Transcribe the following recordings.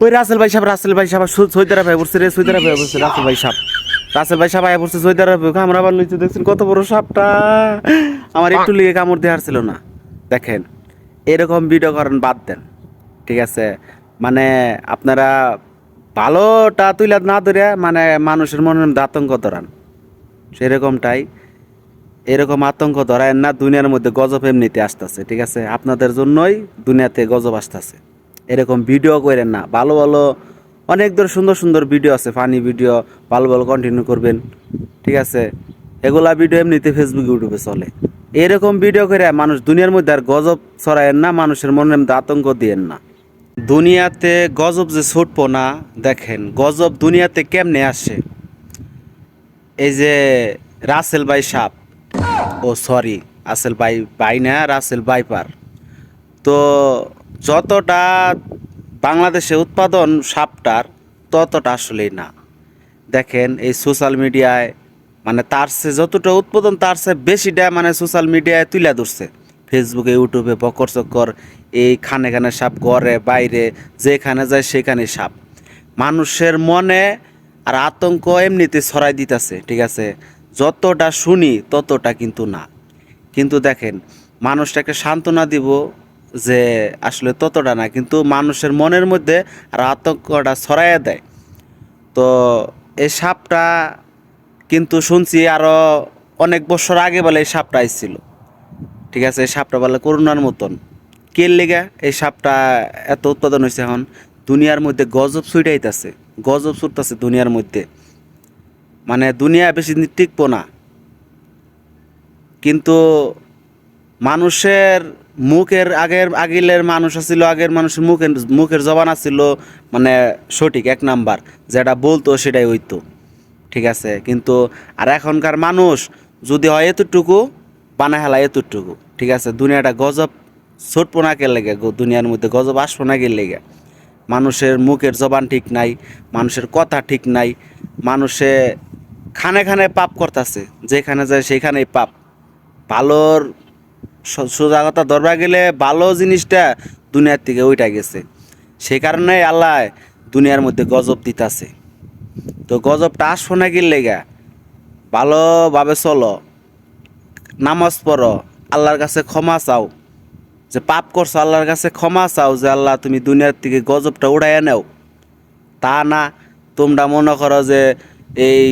ওই রাসেল ভাই সাহেব সৌদি আরবে পড়ছে রে, সৌদি আরবে পড়ছে রাসেল ভাই সাহেব আয়া পড়ছে সৌদি আরবে। আমরা আবার লইতে দেখছেন কত বড় সাপটা, আমার একটু লিগে কামড় দেওয়ার ছিল না। দেখেন এরকম ভিডিও করেন বাদ দেন, ঠিক আছে? মানে আপনারা ভালোটা তুইলা না ধরে মানে মানুষের মনের মধ্যে আতঙ্ক ধরান, সেরকমটাই। এরকম আতঙ্ক ধরায়েন না, দুনিয়ার মধ্যে গজব এমনিতে আসতেছে, ঠিক আছে? আপনাদের জন্যই দুনিয়াতে গজব আসতেছে। এরকম ভিডিও করেন না। ভালো ভালো অনেক ধর সুন্দর সুন্দর ভিডিও আছে, ফানি ভিডিও, ভালো ভালো কন্টিনিউ করবেন, ঠিক আছে? এগুলা ভিডিও এমনিতে ফেসবুক ইউটিউবে চলে। এরকম ভিডিও করে মানুষ দুনিয়ার মধ্যে আর গজব ছড়ায়েন না, মানুষের মনের মধ্যে আতঙ্ক দিয়েন না। দুনিয়াতে গজব যে ছুটবো না, দেখেন গজব দুনিয়াতে কেমনে আসে। এই যে রাসেল ভাই সাপ, ও সরি রাসেল ভাই ভাই না, রাসেল ভাইপার। তো যতটা বাংলাদেশে উৎপাদন সাপটার, ততটা আসলেই না। দেখেন এই সোশ্যাল মিডিয়ায় মানে তার চেয়ে যতটা উৎপাদন তার চেয়ে বেশিটা মানে সোশ্যাল মিডিয়ায় তুলে ধরছে। ফেসবুকে ইউটিউবে বকর চক্কর, এই খানে খানে সাপ, ঘরে বাইরে যেখানে যায় সেখানে সাপ। মানুষের মনে আর আতঙ্ক এমনিতে ছড়াই দিতেছে, ঠিক আছে? যতটা শুনি ততটা কিন্তু না। কিন্তু দেখেন মানুষটাকে সান্ত্বনা দিব যে আসলে ততটা না, কিন্তু মানুষের মনের মধ্যে আর আতঙ্কটা ছড়াইয়া দেয়। তো এই সাপটা কিন্তু শুনছি আরও অনেক বছর আগে বলে এই সাপটা আসছিল, ঠিক আছে? এই সাপটা বলে করোনার মতন। কে লেগা এই সাপটা এত উৎপাদন হয়েছে? এখন দুনিয়ার মধ্যে গজব ছুটাইতেছে, গজব ছুটতেছে দুনিয়ার মধ্যে। মানে দুনিয়া বেশি দিন টিকবো না। কিন্তু মানুষের আগের মানুষ আছিল, আগের মানুষের মুখের জবান আছিল মানে সঠিক এক নাম্বার, যেটা বলতো সেটাই হইতো, ঠিক আছে? কিন্তু আর এখনকার মানুষ যদি হয় এতটুকু বানা হেলা এতটুকু, ঠিক আছে? দুনিয়াটা গজব ছুটবো না কে লেগে, দুনিয়ার মধ্যে গজব আসবো না কে লেগে। মানুষের মুখের জবান ঠিক নাই, মানুষের কথা ঠিক নাই, মানুষে খানে খানে পাপ করতেছে, যেখানে যায় সেখানেই পাপ। ভালোর সোজা কথা ধরবা গেলে ভালো জিনিসটা দুনিয়ার থেকে ওইটা গেছে, সেই কারণে আল্লাহ দুনিয়ার মধ্যে গজব দিতাছে। তো গজবটা আসবো না কি লেগা, ভালোভাবে চলো, নামাজ পড়ো, আল্লাহর কাছে ক্ষমা চাও, যে পাপ করছো আল্লাহর কাছে ক্ষমা চাও, যে আল্লাহ তুমি দুনিয়ার থেকে গজবটা উড়াইয়া নাও। তা না তোমরা মনে করো যে এই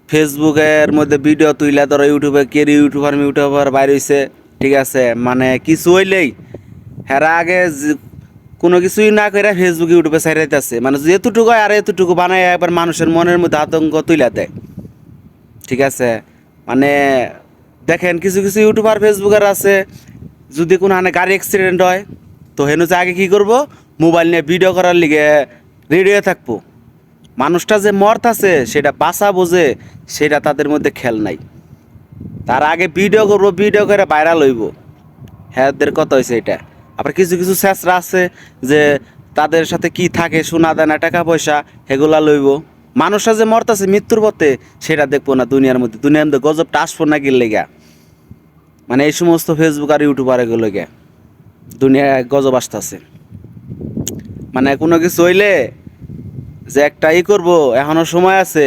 ফেসবুকের মধ্যে ভিডিও তুইলা ধরো ইউটিউবে ইউটিউবার বাইর হইছে, ঠিক আছে? মানে কিছু হইলেই হেরা আগে কোনো কিছুই না করে ফেসবুক ইউটিউবে ছাইরাইতেছে, মানে যেতটুকু হয় আর এতটুকু বানায় একবার মানুষের মনের মধ্যে আতঙ্ক তুইলা দেয়, ঠিক আছে? মানে দেখেন কিছু কিছু ইউটিউবার ফেসবুকার আছে, যদি কোনো হানে গাড়ি অ্যাক্সিডেন্ট হয় তো হেনু যে আগে কী করবো, মোবাইল নিয়ে ভিডিও করার লিগে রেডি হয়ে থাকবো। মানুষটা যে মরতাছে সেটা বাঁচা বোঝে, সেটা তাদের মধ্যে খেল নাই। তার আগে ভিডিও করবো, ভিডিও করে ভাইরাল হইব, হ্যাঁ কথা হয়েছে এটা। আবার কিছু কিছু ছেঁচড়া আছে যে তাদের সাথে কি থাকে, সোনা দানা টাকা পয়সা এগুলা লইব। মানুষরা যে মরতাছে মৃত্যুর পথে সেটা দেখবো না। দুনিয়ার মধ্যে গজবটা আসবো না গেলে গা, মানে এই সমস্ত ফেসবুক আর ইউটিউবার এগুলো গে দুনিয়ায় গজব আসতেছে। মানে কোনো কিছু হইলে যে একটা করবো, এখনো সময় আছে,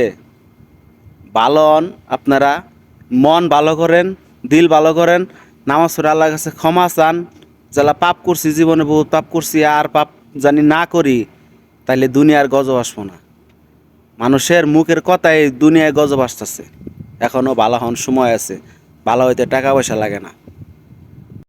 ভালো হন আপনারা, মন ভালো করেন, দিল ভালো করেন, নামাজ পড়ে আল্লাহর কাছে ক্ষমা চান, যারা পাপ করছি, জীবনে বহুত পাপ করছি, আর পাপ জানি না করি, তাইলে দুনিয়ার গজব আসবো না। মানুষের মুখের কথাই দুনিয়ায় গজব আসতেছে। এখনও ভালো হন, সময় আছে, ভালো হইতে টাকা পয়সা লাগে না।